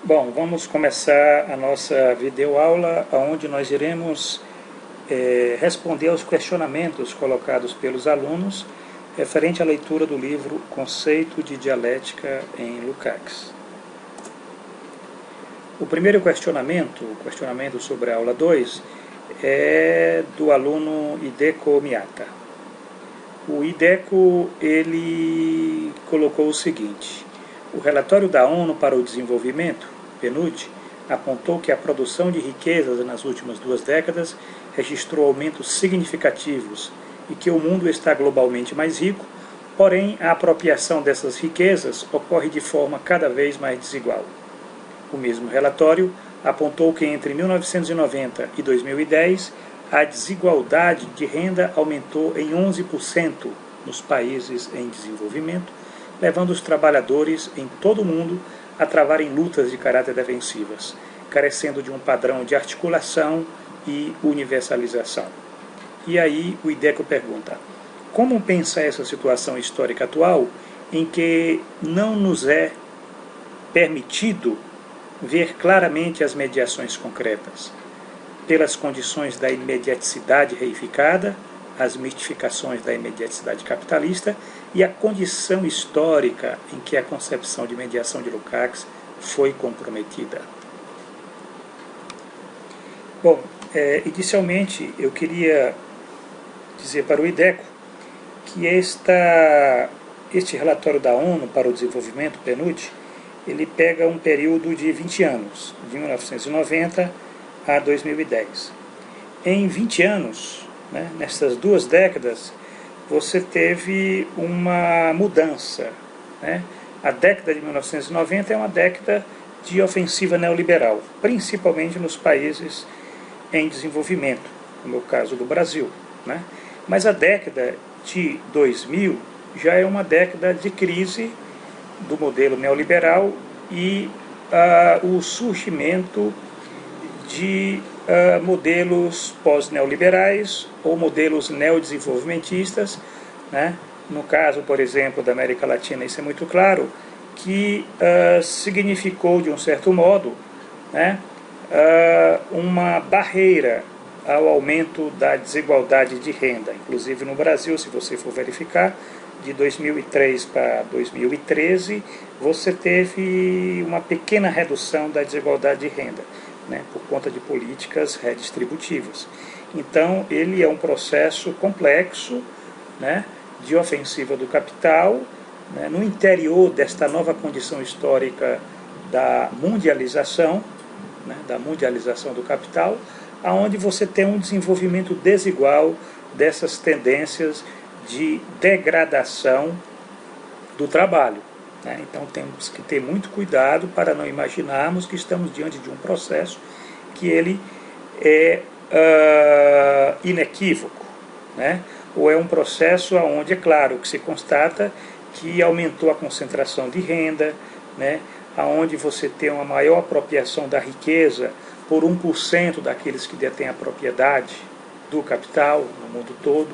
Bom, vamos começar a nossa videoaula, onde nós iremos responder aos questionamentos colocados pelos alunos referente à leitura do livro Conceito de Dialética em Lukács. O primeiro questionamento, o questionamento sobre a aula 2, é do aluno Hideko Miyata. O Hideko, ele colocou o seguinte: o relatório da ONU para o Desenvolvimento, PNUD, apontou que a produção de riquezas nas últimas 2 décadas registrou aumentos significativos e que o mundo está globalmente mais rico, porém a apropriação dessas riquezas ocorre de forma cada vez mais desigual. O mesmo relatório apontou que entre 1990 e 2010 a desigualdade de renda aumentou em 11% nos países em desenvolvimento, levando os trabalhadores em todo o mundo a travarem lutas de caráter defensivas, carecendo de um padrão de articulação e universalização. E aí o Hideko pergunta: como pensa essa situação histórica atual em que não nos é permitido ver claramente as mediações concretas, pelas condições da imediaticidade reificada, as mistificações da imediaticidade capitalista e a condição histórica em que a concepção de mediação de Lukács foi comprometida? Bom, inicialmente eu queria dizer para o Hideko que este relatório da ONU para o Desenvolvimento, PNUD, ele pega um período de 20 anos, de 1990 a 2010. Em 20 anos, nessas 2 décadas, você teve uma mudança. A década de 1990 é uma década de ofensiva neoliberal, principalmente nos países em desenvolvimento, como é o caso do Brasil. Mas a década de 2000 já é uma década de crise do modelo neoliberal e o surgimento de modelos pós-neoliberais ou modelos neodesenvolvimentistas. No caso, por exemplo, da América Latina, isso é muito claro, que significou, de um certo modo, uma barreira ao aumento da desigualdade de renda. Inclusive no Brasil, se você for verificar, de 2003 para 2013, você teve uma pequena redução da desigualdade de renda, por conta de políticas redistributivas. Então, ele é um processo complexo, de ofensiva do capital, no interior desta nova condição histórica da mundialização do capital, aonde você tem um desenvolvimento desigual dessas tendências de degradação do trabalho. Então temos que ter muito cuidado para não imaginarmos que estamos diante de um processo que ele é inequívoco, ou é um processo onde é claro que se constata que aumentou a concentração de renda, onde você tem uma maior apropriação da riqueza por 1% daqueles que detêm a propriedade do capital no mundo todo,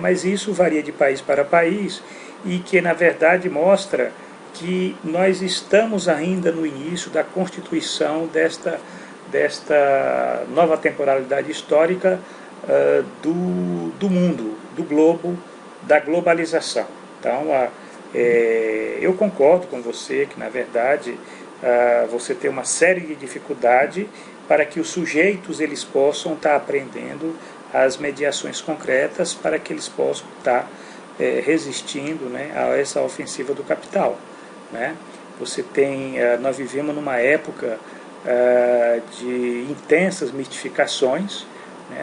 mas isso varia de país para país e que, na verdade, mostra que nós estamos ainda no início da constituição desta nova temporalidade histórica do mundo, do globo, da globalização. Então, eu concordo com você que, na verdade, você tem uma série de dificuldades para que os sujeitos eles possam estar aprendendo as mediações concretas para que eles possam estar resistindo a essa ofensiva do capital. Nós vivemos numa época de intensas mistificações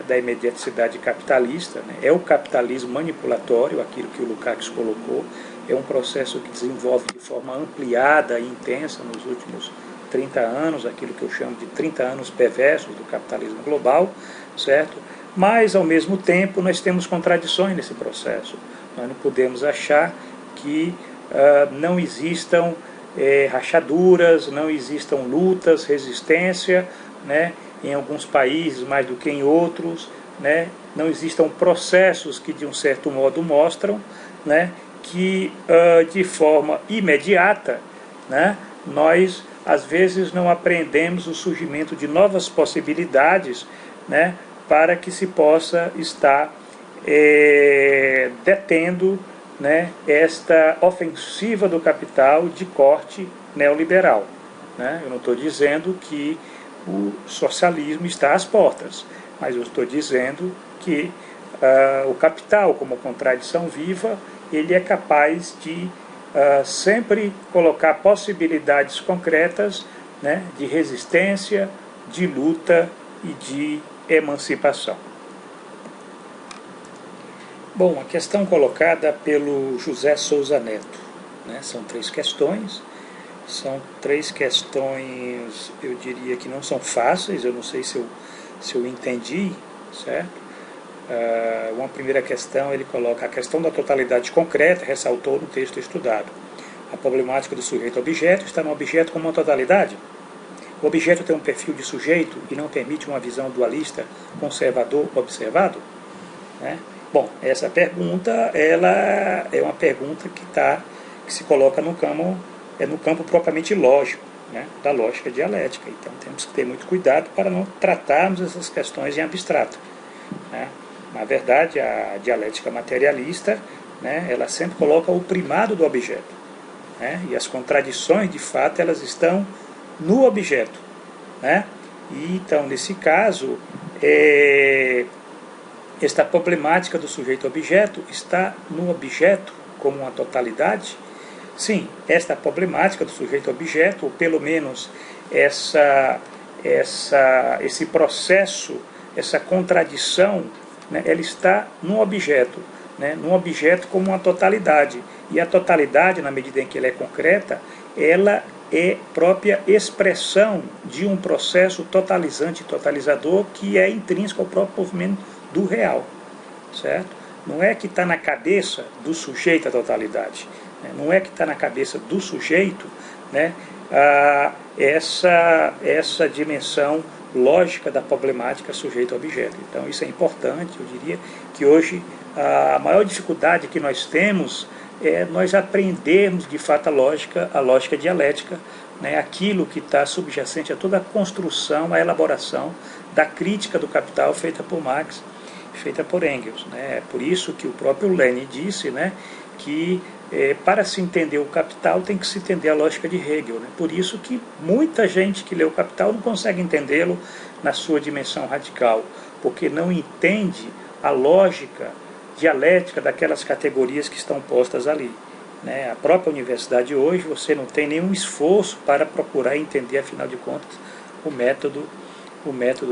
da imediaticidade capitalista. É o capitalismo manipulatório, aquilo que o Lukács colocou, é um processo que desenvolve de forma ampliada e intensa nos últimos 30 anos, aquilo que eu chamo de 30 anos perversos do capitalismo global, certo? Mas, ao mesmo tempo, nós temos contradições nesse processo. Nós não podemos achar que não existam rachaduras, não existam lutas, resistência, em alguns países mais do que em outros, não existam processos que, de um certo modo, mostram que, de forma imediata, nós às vezes não apreendemos o surgimento de novas possibilidades, né, para que se possa estar detendo, né, esta ofensiva do capital de corte neoliberal. Né? Eu não estou dizendo que o socialismo está às portas, mas eu estou dizendo que o capital, como contradição viva, ele é capaz de sempre colocar possibilidades concretas, né, de resistência, de luta e de emancipação. Bom, a questão colocada pelo José Souza Neto, né, são 3 questões. São 3 questões, eu diria que não são fáceis, eu não sei se eu entendi, certo? Uma primeira questão, ele coloca a questão da totalidade concreta, ressaltou no texto estudado. A problemática do sujeito-objeto está no objeto como uma totalidade. O objeto tem um perfil de sujeito e não permite uma visão dualista, conservador-observado? Né? Bom, essa pergunta ela é uma pergunta que se coloca no campo propriamente lógico, né, da lógica dialética. Então temos que ter muito cuidado para não tratarmos essas questões em abstrato. Né? Na verdade, a dialética materialista, né, ela sempre coloca o primado do objeto. Né? E as contradições, de fato, elas estão no objeto. Né? E, então, nesse caso, esta problemática do sujeito-objeto está no objeto como uma totalidade. Sim, esta problemática do sujeito-objeto, ou pelo menos esse processo, essa contradição, né, ela está no objeto, né, num objeto como uma totalidade. E a totalidade, na medida em que ela é concreta, ela é própria expressão de um processo totalizante e totalizador que é intrínseco ao próprio movimento do real, certo? Não é que está na cabeça do sujeito a totalidade, né? Não é que está na cabeça do sujeito, né, essa dimensão lógica da problemática sujeito-objeto. Então isso é importante. Eu diria que hoje a maior dificuldade que nós temos é nós aprendermos de fato a lógica dialética, né, aquilo que está subjacente a toda a construção, a elaboração da crítica do capital feita por Marx, feita por Engels. Né? É por isso que o próprio Lenin disse, né, que para se entender o Capital tem que se entender a lógica de Hegel. Né? Por isso que muita gente que lê o Capital não consegue entendê-lo na sua dimensão radical, porque não entende a lógica dialética daquelas categorias que estão postas ali. Né? A própria universidade hoje, você não tem nenhum esforço para procurar entender, afinal de contas, o método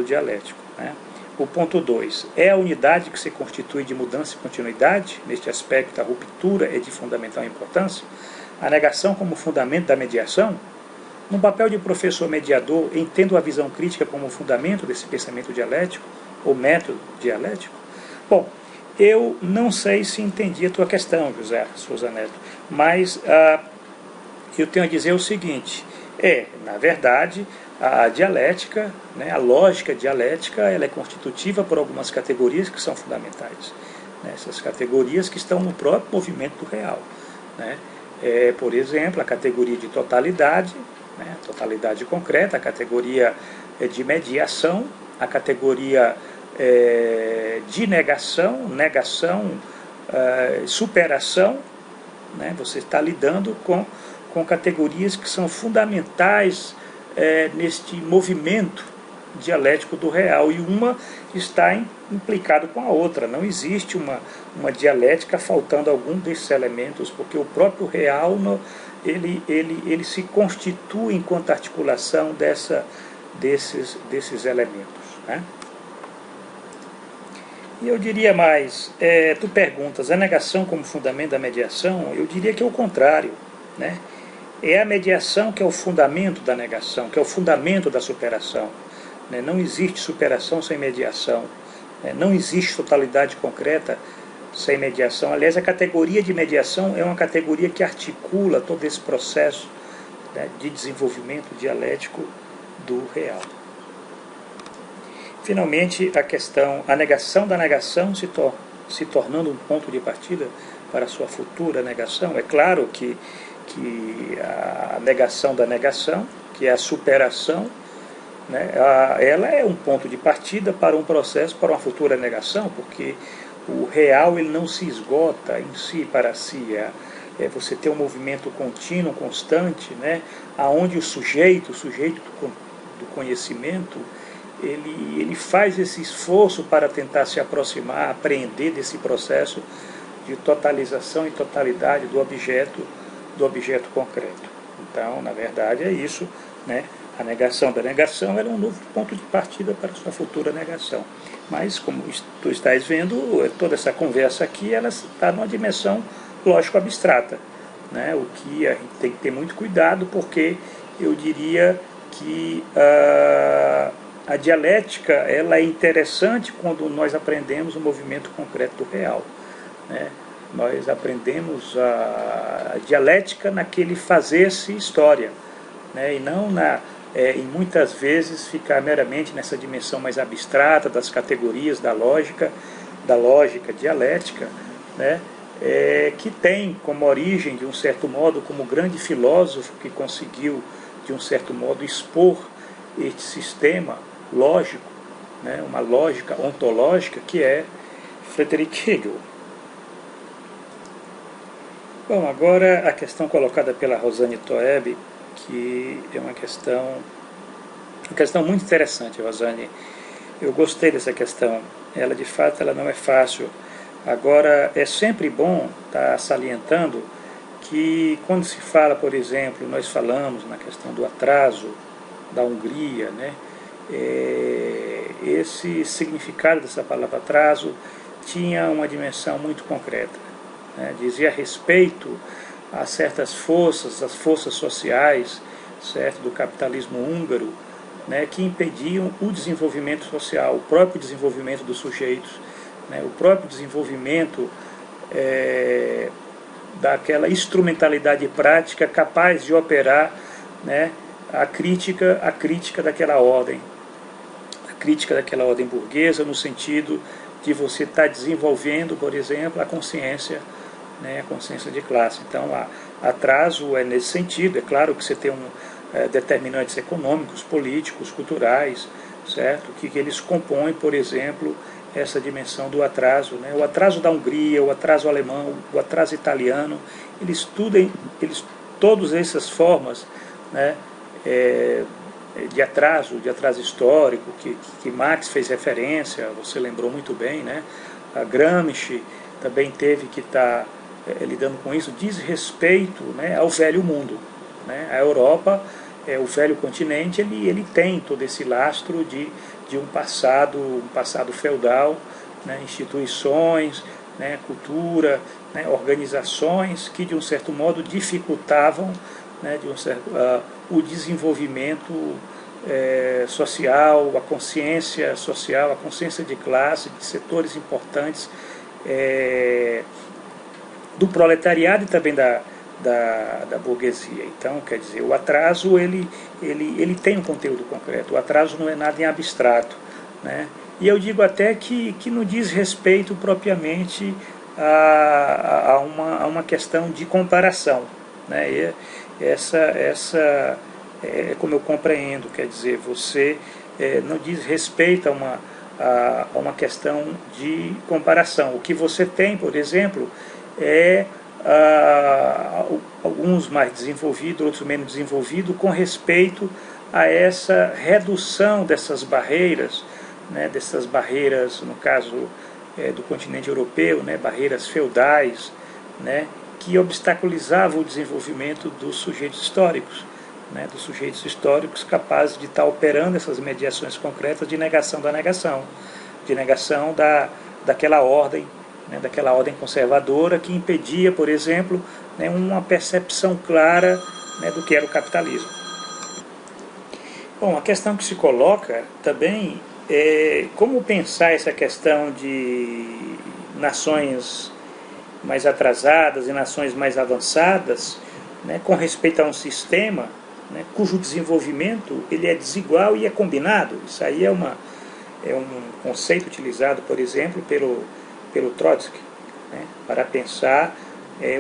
dialético. Né? O ponto 2. É a unidade que se constitui de mudança e continuidade? Neste aspecto, a ruptura é de fundamental importância? A negação como fundamento da mediação? No papel de professor mediador, entendo a visão crítica como fundamento desse pensamento dialético, ou método dialético? Bom, eu não sei se entendi a tua questão, José Souza Neto, mas eu tenho a dizer o seguinte, na verdade, a dialética, né, a lógica dialética, ela é constitutiva por algumas categorias que são fundamentais. Né, essas categorias que estão no próprio movimento do real. Né, por exemplo, a categoria de totalidade, né, totalidade concreta, a categoria de mediação, a categoria de negação, superação. Né, você está lidando com categorias que são fundamentais neste movimento dialético do real, e uma está implicada com a outra. Não existe uma dialética faltando algum desses elementos, porque o próprio real ele se constitui enquanto articulação desses elementos. Né? E eu diria mais, tu perguntas, a negação como fundamento da mediação? Eu diria que é o contrário, né? É a mediação que é o fundamento da negação, que é o fundamento da superação. Né? Não existe superação sem mediação. Né? Não existe totalidade concreta sem mediação. Aliás, a categoria de mediação é uma categoria que articula todo esse processo, né, de desenvolvimento dialético do real. Finalmente, a negação da negação se tornando um ponto de partida para a sua futura negação. É claro que a negação da negação, que é a superação, né, ela é um ponto de partida para um processo, para uma futura negação, porque o real ele não se esgota em si, para si. Você ter um movimento contínuo, constante, né, onde o sujeito do conhecimento, ele faz esse esforço para tentar se aproximar, apreender desse processo de totalização e totalidade do objeto concreto. Então, na verdade, é isso, né? A negação da negação era um novo ponto de partida para a sua futura negação. Mas, como tu estás vendo, toda essa conversa aqui, ela está numa dimensão lógico-abstrata, né? O que a gente tem que ter muito cuidado, porque eu diria que a dialética ela é interessante quando nós aprendemos o movimento concreto do real, né? Nós aprendemos a dialética naquele fazer-se história, né? E não em muitas vezes ficar meramente nessa dimensão mais abstrata das categorias da lógica dialética, né? Que tem como origem, de um certo modo, como grande filósofo que conseguiu, de um certo modo, expor este sistema lógico, né? Uma lógica ontológica, que é Friedrich Hegel. Bom, agora a questão colocada pela Rosane Toeb, que é uma questão muito interessante, Rosane. Eu gostei dessa questão. Ela, de fato, ela não é fácil. Agora, é sempre bom estar salientando que, quando se fala, por exemplo, nós falamos na questão do atraso da Hungria, né? Esse significado dessa palavra atraso tinha uma dimensão muito concreta, né? Dizia respeito a certas forças, as forças sociais, certo, do capitalismo húngaro, né, que impediam o desenvolvimento social, o próprio desenvolvimento dos sujeitos, né, o próprio desenvolvimento daquela instrumentalidade prática capaz de operar, né, a crítica daquela ordem, burguesa, no sentido de você estar desenvolvendo, por exemplo, a consciência, né, a consciência de classe. Então, atraso é nesse sentido. É claro que você tem determinantes econômicos, políticos, culturais, certo? Que eles compõem, por exemplo, essa dimensão do atraso, né? O atraso da Hungria, o atraso alemão, o atraso italiano, todas essas formas, né, de atraso histórico, que Marx fez referência, você lembrou muito bem, né? A Gramsci também teve que estar lidando com isso, diz respeito, né, ao velho mundo, né? A Europa, o velho continente, ele tem todo esse lastro de um passado feudal, né, instituições, né, cultura, né, organizações que, de um certo modo, dificultavam, né, o desenvolvimento social, a consciência social, a consciência de classe, de setores importantes do proletariado e também da burguesia. Então, quer dizer, o atraso ele tem um conteúdo concreto. O atraso não é nada em abstrato, né? E eu digo até que não diz respeito propriamente a uma questão de comparação, né? E essa é como eu compreendo, quer dizer, você não diz respeito a uma questão de comparação. O que você tem, por exemplo, alguns mais desenvolvidos, outros menos desenvolvidos, com respeito a essa redução dessas barreiras, né, no caso do continente europeu, né, barreiras feudais, né, que obstaculizavam o desenvolvimento dos sujeitos históricos, né, capazes de estar operando essas mediações concretas de negação da negação, de negação daquela ordem, né, daquela ordem conservadora que impedia, por exemplo, né, uma percepção clara, né, do que era o capitalismo. Bom, a questão que se coloca também é como pensar essa questão de nações mais atrasadas e nações mais avançadas, né, com respeito a um sistema, né, cujo desenvolvimento ele é desigual e é combinado. Isso aí é um conceito utilizado, por exemplo, pelo Trotsky, né, para pensar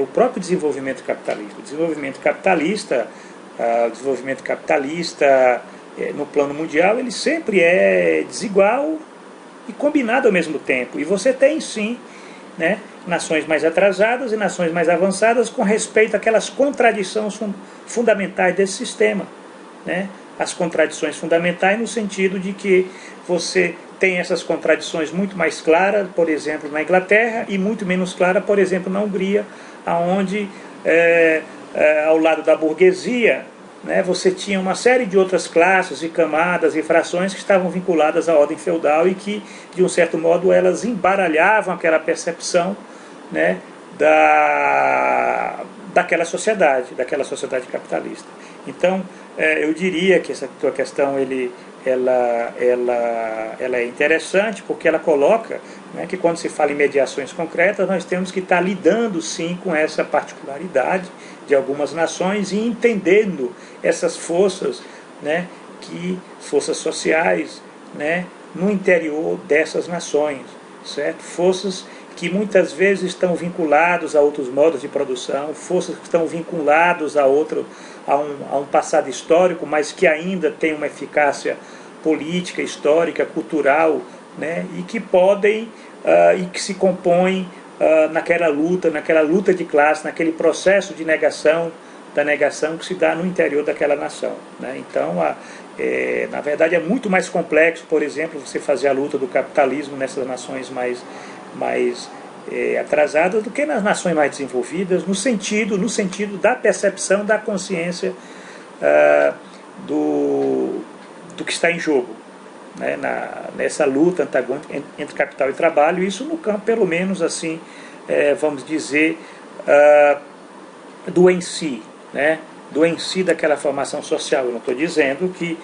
o próprio desenvolvimento capitalista. O desenvolvimento capitalista, o desenvolvimento capitalista no plano mundial, ele sempre é desigual e combinado ao mesmo tempo. E você tem sim, né, nações mais atrasadas e nações mais avançadas com respeito àquelas contradições fundamentais desse sistema, né? As contradições fundamentais no sentido de que você tem essas contradições muito mais claras, por exemplo, na Inglaterra, e muito menos clara, por exemplo, na Hungria, onde, ao lado da burguesia, né, você tinha uma série de outras classes e camadas e frações que estavam vinculadas à ordem feudal e que, de um certo modo, elas embaralhavam aquela percepção, né, daquela sociedade capitalista. Então, eu diria que essa tua questão ela é interessante, porque ela coloca, né, que quando se fala em mediações concretas, nós temos que estar lidando sim com essa particularidade de algumas nações e entendendo essas forças, né, forças sociais, né, no interior dessas nações, certo? Forças que muitas vezes estão vinculados a outros modos de produção, forças que estão vinculados a um passado histórico, mas que ainda tem uma eficácia política, histórica, cultural, né, e que podem e que se compõem naquela luta de classe, naquele processo de negação, da negação que se dá no interior daquela nação, né? Então, na verdade, é muito mais complexo, por exemplo, você fazer a luta do capitalismo nessas nações mais atrasadas do que nas nações mais desenvolvidas, no sentido da percepção, da consciência do que está em jogo, né, nessa luta antagônica entre capital e trabalho. Isso no campo, pelo menos assim, vamos dizer, do em si, né, do em si daquela formação social. Eu não estou dizendo que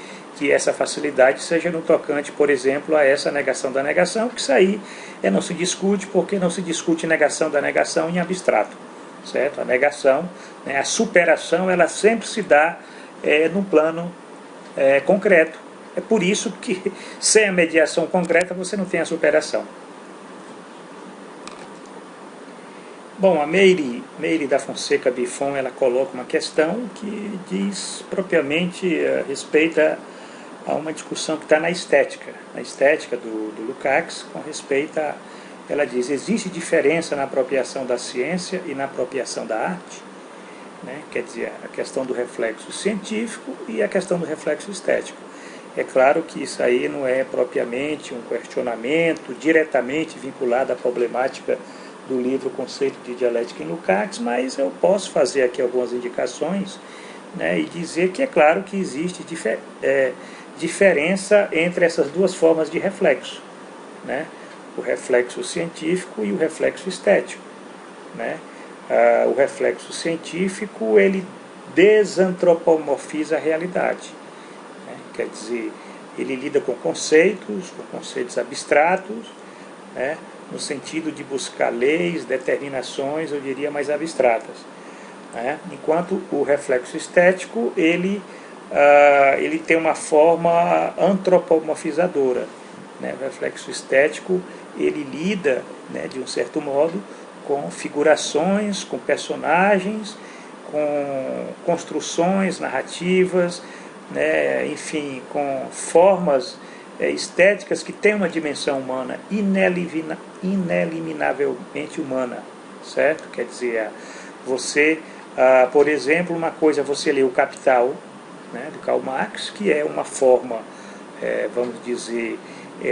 essa facilidade seja no tocante, por exemplo, a essa negação da negação, que isso aí não se discute, porque não se discute negação da negação em abstrato, certo? A negação, né, a superação, ela sempre se dá num plano concreto. É por isso que sem a mediação concreta você não tem a superação. Bom, a Meire da Fonseca Bifon, ela coloca uma questão que diz propriamente respeita a uma discussão que está na estética do Lukács, com respeito a, ela diz, existe diferença na apropriação da ciência e na apropriação da arte, né? Quer dizer, a questão do reflexo científico e a questão do reflexo estético. É claro que isso aí não é propriamente um questionamento diretamente vinculado à problemática do livro Conceito de Dialética em Lukács, mas eu posso fazer aqui algumas indicações, né, e dizer que é claro que existe diferença entre essas duas formas de reflexo, né? O reflexo científico e o reflexo estético, né? O reflexo científico, ele desantropomorfiza a realidade, né? Quer dizer, ele lida com conceitos abstratos, né, no sentido de buscar leis, determinações, eu diria, mais abstratas, né? Enquanto o reflexo estético, ele tem uma forma antropomorfizadora, né? O reflexo estético, ele lida, né, de um certo modo, com figurações, com personagens, com construções narrativas, né, enfim, com formas estéticas que têm uma dimensão humana, ineliminavelmente humana, certo? Quer dizer, você, por exemplo, uma coisa, você lê o Capital, né, do Karl Marx, que é uma forma, vamos dizer,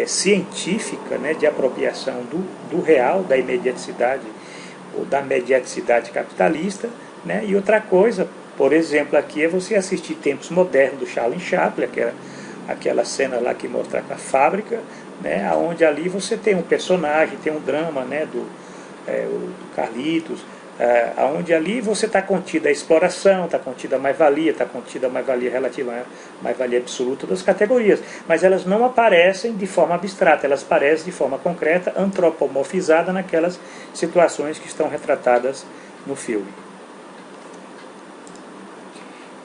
científica, né, de apropriação do real, da imediaticidade, ou da mediaticidade capitalista, né? E outra coisa, por exemplo, aqui é você assistir Tempos Modernos, do Charlie Chaplin, aquela cena lá que mostra a fábrica, né, onde ali você tem um personagem, tem um drama, né, do Carlitos, onde ali você está contida a exploração, está contida a mais-valia, está contida a mais-valia relativa, a mais-valia absoluta das categorias, mas elas não aparecem de forma abstrata, elas aparecem de forma concreta, antropomorfizada naquelas situações que estão retratadas no filme.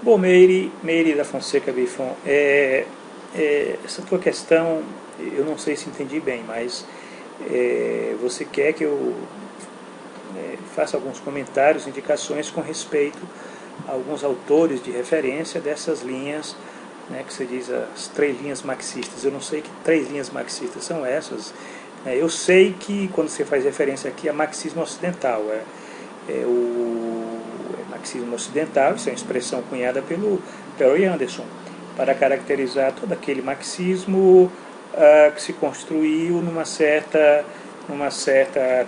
Bom, Meire da Fonseca Bifon, essa tua questão, eu não sei se entendi bem, mas você quer que eu faça alguns comentários, indicações com respeito alguns autores de referência dessas linhas, né, que se diz as 3 linhas marxistas. Eu não sei que 3 linhas marxistas são essas. Eu sei que quando você faz referência aqui a marxismo ocidental, marxismo ocidental, isso é uma expressão cunhada pelo Roy Anderson, para caracterizar todo aquele marxismo que se construiu numa certa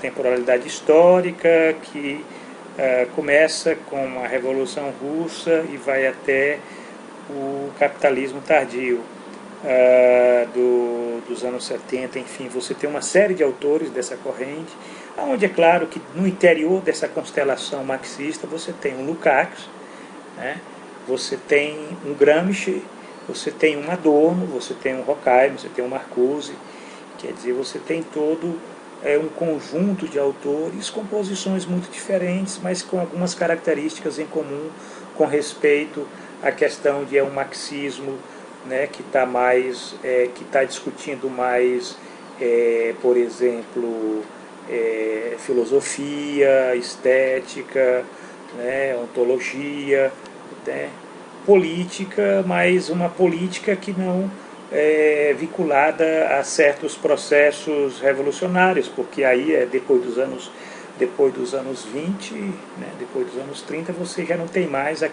temporalidade histórica, que começa com a Revolução Russa e vai até o capitalismo tardio dos anos 70, enfim, você tem uma série de autores dessa corrente, onde é claro que no interior dessa constelação marxista você tem um Lukács, né? Você tem um Gramsci, você tem um Adorno, você tem um Horkheimer, você tem um Marcuse, quer dizer, você tem todo um conjunto de autores com posições muito diferentes, mas com algumas características em comum com respeito à questão de um marxismo, né, que está discutindo mais, por exemplo, filosofia, estética, né, ontologia, né, política, mas uma política que não é vinculada a certos processos revolucionários, porque aí depois dos anos 20, né, depois dos anos 30, você já não tem mais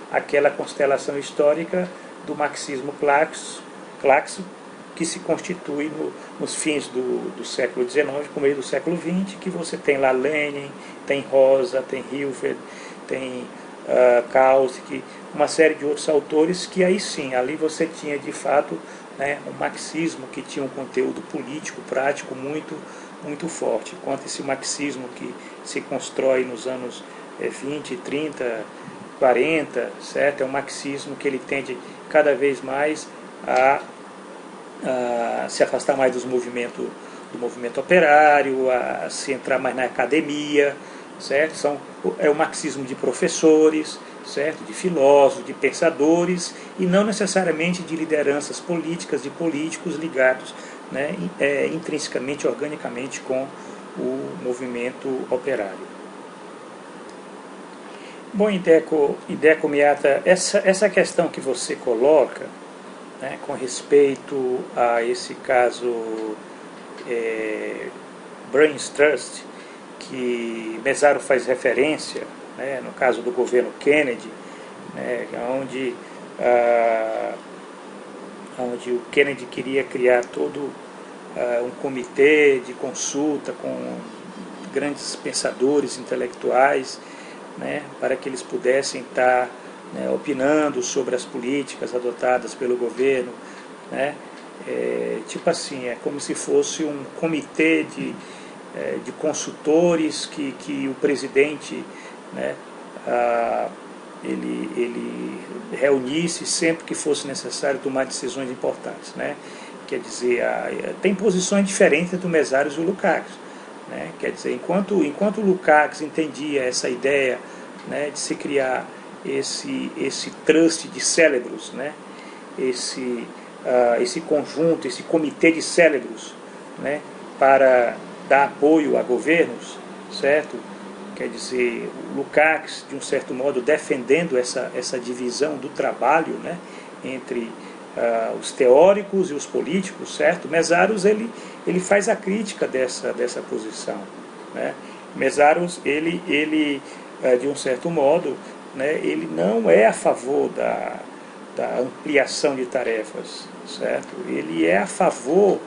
aquela constelação histórica do marxismo clássico que se constitui nos fins do século XIX, começo do século XX, que você tem lá Lenin, tem Rosa, tem Hilferd, tem Kautsky, uma série de outros autores que aí sim, ali você tinha de fato, né, um marxismo que tinha um conteúdo político, prático muito forte, enquanto esse marxismo que se constrói nos anos 20, 30, 40, certo? É um marxismo que ele tende cada vez mais a se afastar mais do movimento operário, a se entrar mais na academia, certo? É o marxismo de professores, certo? De filósofos, de pensadores, e não necessariamente de lideranças políticas, de políticos ligados, né, intrinsecamente, organicamente com o movimento operário. Bom, Hideko Miyata, essa questão que você coloca, né, com respeito a esse caso Brains Trust, que Mezzaro faz referência, né, no caso do governo Kennedy, né, onde o Kennedy queria criar todo um comitê de consulta com grandes pensadores intelectuais, né, para que eles pudessem estar, né, opinando sobre as políticas adotadas pelo governo, né, tipo assim, é como se fosse um comitê de consultores que o presidente, né, ele reunisse sempre que fosse necessário tomar decisões importantes, né? Quer dizer, tem posições diferentes do Mezzaro e do Lukács, né? Quer dizer, enquanto o Lukács entendia essa ideia, né, de se criar esse trust de cérebros, né, esse conjunto, esse comitê de cérebros, né, para dar apoio a governos, certo? Quer dizer, o Lukács, de um certo modo, defendendo essa divisão do trabalho, né, entre os teóricos e os políticos, certo? Mezaros, ele faz a crítica dessa posição, né? Mezaros, ele de um certo modo, né, ele não é a favor da ampliação de tarefas, certo? Ele é a favor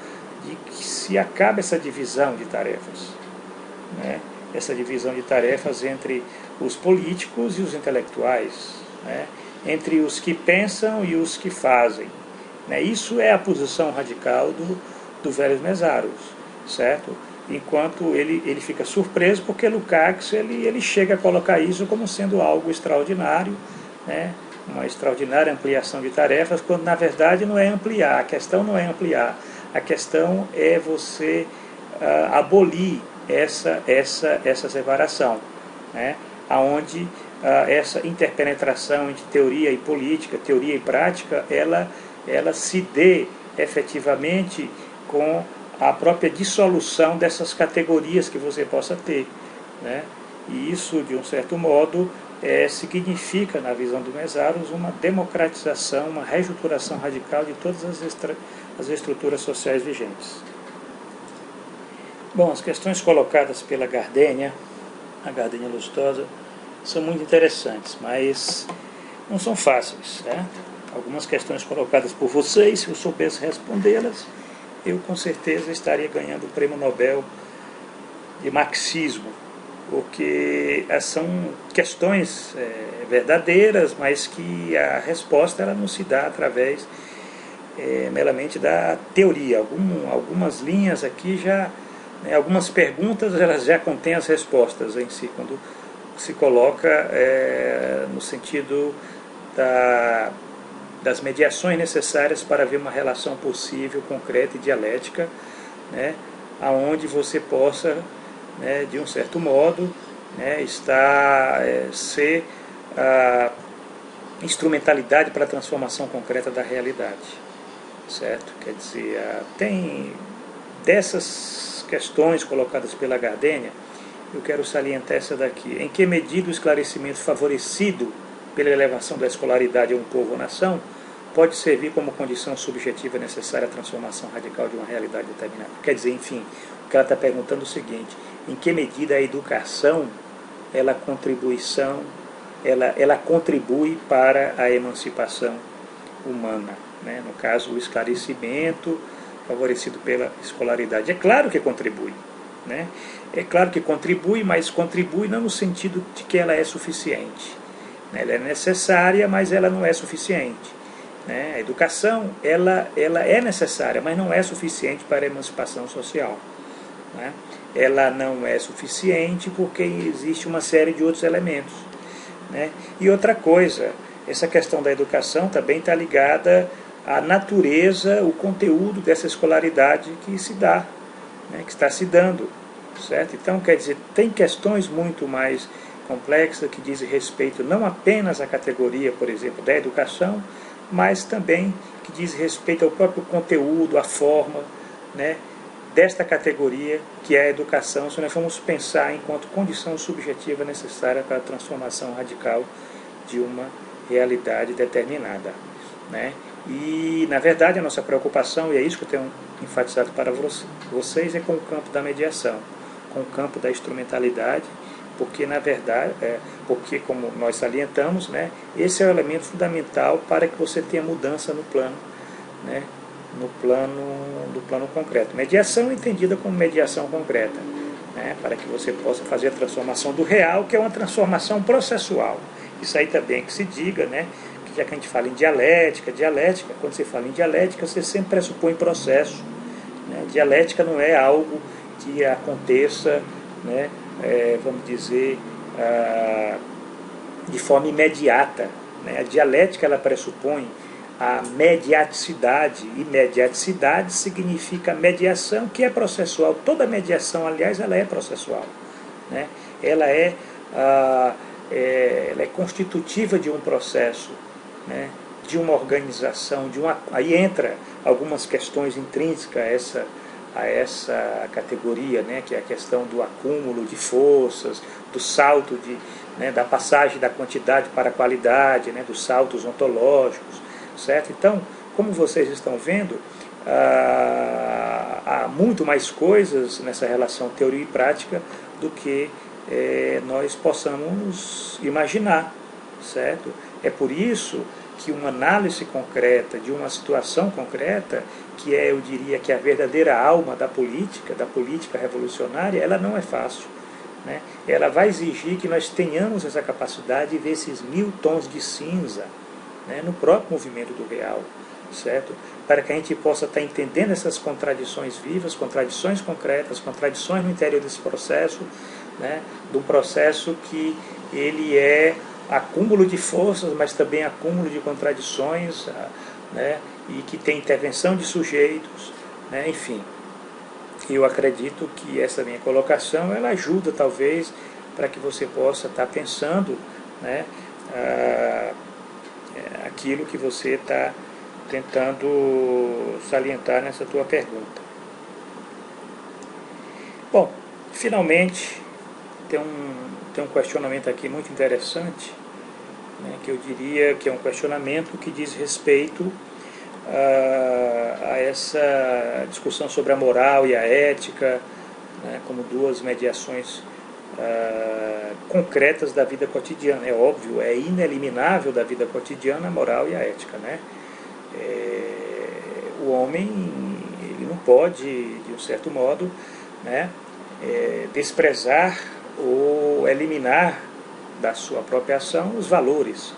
de que se acabe essa divisão de tarefas, né? Essa divisão de tarefas entre os políticos e os intelectuais, né? Entre os que pensam e os que fazem, né? Isso é a posição radical do Vélez Mézaros, certo? Enquanto ele fica surpreso porque Lukács ele chega a colocar isso como sendo algo extraordinário, né? Uma extraordinária ampliação de tarefas, quando na verdade não é ampliar, a questão não é ampliar, a questão é você abolir essa separação, né? Onde essa interpenetração entre teoria e política, teoria e prática, ela se dê efetivamente com a própria dissolução dessas categorias que você possa ter, né? E isso, de um certo modo, significa, na visão do Mesaros, uma democratização, uma reestruturação radical de todas as estruturas sociais vigentes. Bom, as questões colocadas pela Gardenia, a Gardenia Lustosa, são muito interessantes, mas não são fáceis, né? Algumas questões colocadas por vocês, se eu soubesse respondê-las, eu com certeza estaria ganhando o Prêmio Nobel de Marxismo, porque são questões verdadeiras, mas que a resposta ela não se dá através meramente da teoria. Algumas linhas aqui já, algumas perguntas elas já contêm as respostas em si, quando se coloca no sentido das mediações necessárias para ver uma relação possível, concreta e dialética, né, aonde você possa, de um certo modo, ser a instrumentalidade para a transformação concreta da realidade, certo? Quer dizer, tem dessas questões colocadas pela Gardenia, eu quero salientar essa daqui. Em que medida o esclarecimento favorecido pela elevação da escolaridade a um povo ou nação pode servir como condição subjetiva necessária à transformação radical de uma realidade determinada? Quer dizer, enfim, o que ela está perguntando é o seguinte: em que medida a educação ela contribui para a emancipação humana, né? No caso, o esclarecimento favorecido pela escolaridade. É claro que contribui, né? É claro que contribui, mas contribui não no sentido de que ela é suficiente. Ela é necessária, mas ela não é suficiente. A educação ela é necessária, mas não é suficiente para a emancipação social. Ela não é suficiente porque existe uma série de outros elementos. E outra coisa, essa questão da educação também está ligada à natureza, o conteúdo dessa escolaridade que se dá, que está se dando. Certo? Então, quer dizer, tem questões muito mais complexas que dizem respeito não apenas à categoria, por exemplo, da educação, mas também que diz respeito ao próprio conteúdo, à forma, desta categoria que é a educação, se nós formos pensar enquanto condição subjetiva necessária para a transformação radical de uma realidade determinada. E, na verdade, a nossa preocupação, e é isso que eu tenho enfatizado para vocês, é com o campo da mediação, com o campo da instrumentalidade, porque, na verdade, porque, como nós salientamos, esse é o elemento fundamental para que você tenha mudança no plano, do plano concreto. Mediação entendida como mediação concreta, para que você possa fazer a transformação do real, que é uma transformação processual. Isso aí também que se diga, que já que a gente fala em dialética, quando você fala em dialética, você sempre pressupõe processo. Dialética não é algo que aconteça, vamos dizer, de forma imediata. A dialética ela pressupõe a mediaticidade, e mediaticidade significa mediação, que é processual. Toda mediação, aliás, ela é processual. Ela é constitutiva de um processo, de uma organização, aí entra algumas questões intrínsecas a essa categoria, que é a questão do acúmulo de forças, do salto da passagem da quantidade para a qualidade, dos saltos ontológicos, certo? Então, como vocês estão vendo, há muito mais coisas nessa relação teoria e prática do que nós possamos imaginar, certo? É por isso que uma análise concreta de uma situação concreta, que é, eu diria, que a verdadeira alma da política revolucionária, ela não é fácil. Ela vai exigir que nós tenhamos essa capacidade de ver esses 1000 tons de cinza, no próprio movimento do real, certo? Para que a gente possa estar entendendo essas contradições vivas, contradições concretas, contradições no interior desse processo, de um processo que ele é acúmulo de forças, mas também acúmulo de contradições, e que tem intervenção de sujeitos, enfim. Eu acredito que essa minha colocação ela ajuda, talvez, para que você possa estar pensando aquilo que você está tentando salientar nessa tua pergunta. Bom, finalmente, tem um questionamento aqui muito interessante, né, que eu diria que é um questionamento que diz respeito a essa discussão sobre a moral e a ética, né, como duas mediações concretas da vida cotidiana. É óbvio, é ineliminável da vida cotidiana a moral e a ética, né? O homem, ele não pode, de um certo modo, né, desprezar ou eliminar da sua própria ação os valores,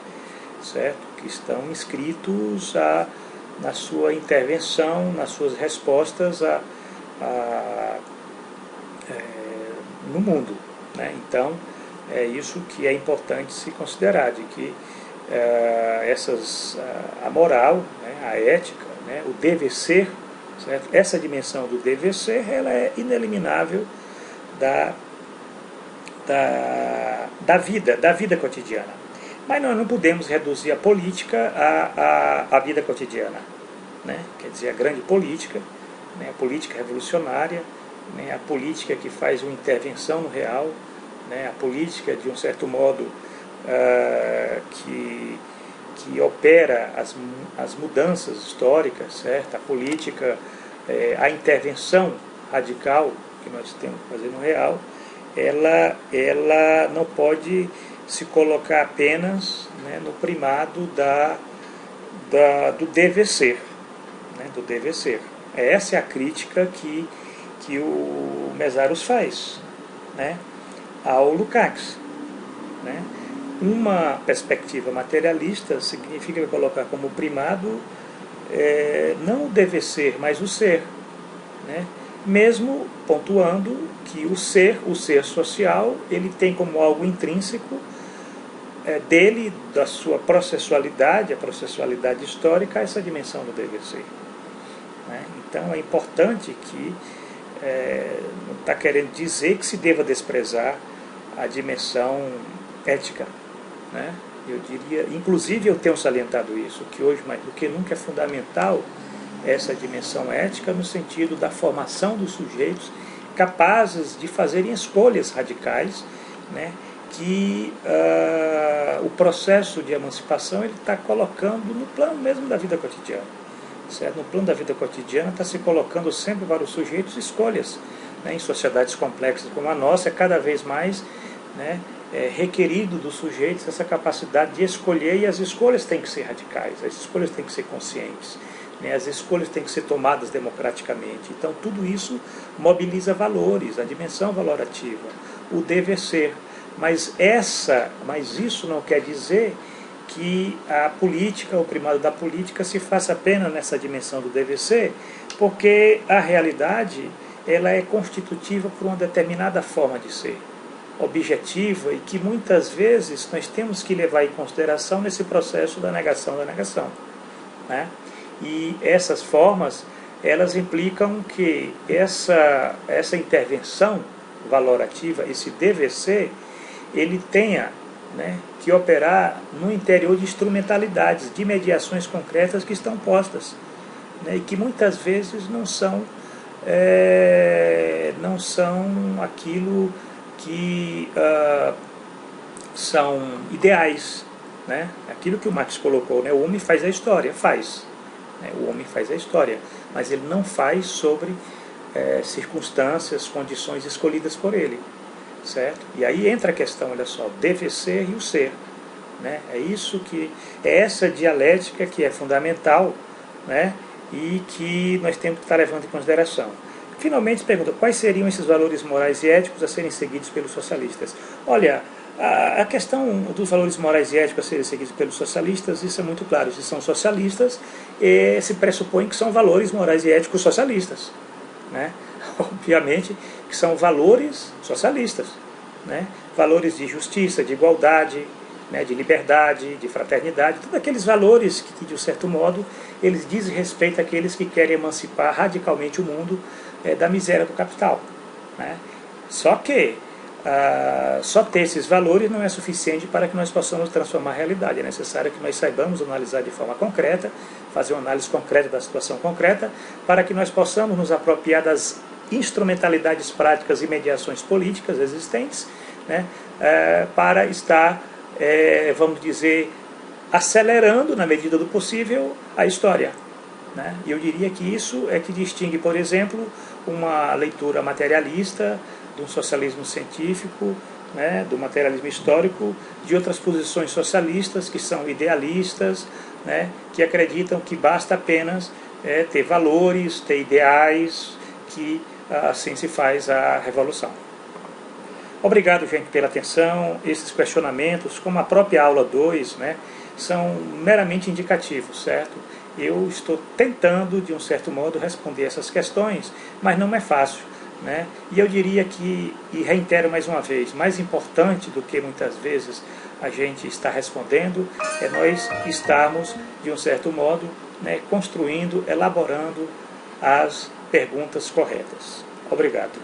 certo? Que estão inscritos na sua intervenção, nas suas respostas no mundo, né? Então, é isso que é importante se considerar, de que a moral, né, a ética, né, o dever ser, certo? Essa dimensão do dever ser, ela é ineliminável da vida cotidiana. Mas nós não podemos reduzir a política à vida cotidiana, né? Quer dizer, a grande política, né, a política revolucionária, né, a política que faz uma intervenção no real, né, a política, de um certo modo, que opera as mudanças históricas, certo? A política, a intervenção radical que nós temos que fazer no real, ela não pode se colocar apenas, né, no primado do dever ser, né, do dever ser. Essa é a crítica que o Meszaros faz, né, ao Lukács, né? Uma perspectiva materialista significa colocar como primado não o dever ser, mas o ser, né? Mesmo pontuando que o ser social, ele tem como algo intrínseco dele, da sua processualidade, a processualidade histórica, essa dimensão do dever ser, né? Então é importante que não está querendo dizer que se deva desprezar a dimensão ética, né? Eu diria, inclusive eu tenho salientado isso, que hoje mais do que nunca é fundamental essa dimensão ética no sentido da formação dos sujeitos capazes de fazerem escolhas radicais, né, que o processo de emancipação ele está colocando no plano mesmo da vida cotidiana, certo? No plano da vida cotidiana está se colocando sempre para os sujeitos escolhas, né? Em sociedades complexas como a nossa é cada vez mais, né, requerido dos sujeitos essa capacidade de escolher, e as escolhas têm que ser radicais, as escolhas têm que ser conscientes, né, as escolhas têm que ser tomadas democraticamente. Então tudo isso mobiliza valores, a dimensão valorativa, o dever ser. Mas isso não quer dizer que a política, o primado da política, se faça apenas nessa dimensão do dever ser, porque a realidade ela é constitutiva por uma determinada forma de ser, objetiva, e que muitas vezes nós temos que levar em consideração nesse processo da negação, né? E essas formas, elas implicam que essa intervenção valorativa, esse dever ser, ele tenha, né, que operar no interior de instrumentalidades, de mediações concretas que estão postas, né, e que muitas vezes não são aquilo que são ideais, né? Aquilo que o Marx colocou, né? O homem faz a história, né? O homem faz a história, mas ele não faz sobre circunstâncias, condições escolhidas por ele, certo? E aí entra a questão, olha só, o dever ser e o ser, né? É essa dialética que é fundamental, né? E que nós temos que estar levando em consideração. Finalmente pergunta, quais seriam esses valores morais e éticos a serem seguidos pelos socialistas? Olha, a questão dos valores morais e éticos a serem seguidos pelos socialistas, isso é muito claro. Se são socialistas, se pressupõe que são valores morais e éticos socialistas, né? Obviamente que são valores socialistas, né? Valores de justiça, de igualdade, né, de liberdade, de fraternidade, todos aqueles valores que, de um certo modo, eles dizem respeito àqueles que querem emancipar radicalmente o mundo da miséria do capital, né? Só que só ter esses valores não é suficiente para que nós possamos transformar a realidade. É necessário que nós saibamos analisar de forma concreta, fazer uma análise concreta da situação concreta, para que nós possamos nos apropriar das instrumentalidades práticas e mediações políticas existentes, né, para estar, vamos dizer, acelerando, na medida do possível, a história. Né? E eu diria que isso é que distingue, por exemplo, uma leitura materialista, de um socialismo científico, né, do materialismo histórico, de outras posições socialistas que são idealistas, né, que acreditam que basta apenas ter valores, ter ideais, que assim se faz a revolução. Obrigado, gente, pela atenção. Esses questionamentos, como a própria aula 2, né, são meramente indicativos, certo? Eu estou tentando, de um certo modo, responder essas questões, mas não é fácil, né? E eu diria que, e reitero mais uma vez, mais importante do que muitas vezes a gente está respondendo, é nós estarmos, de um certo modo, né, construindo, elaborando as perguntas corretas. Obrigado.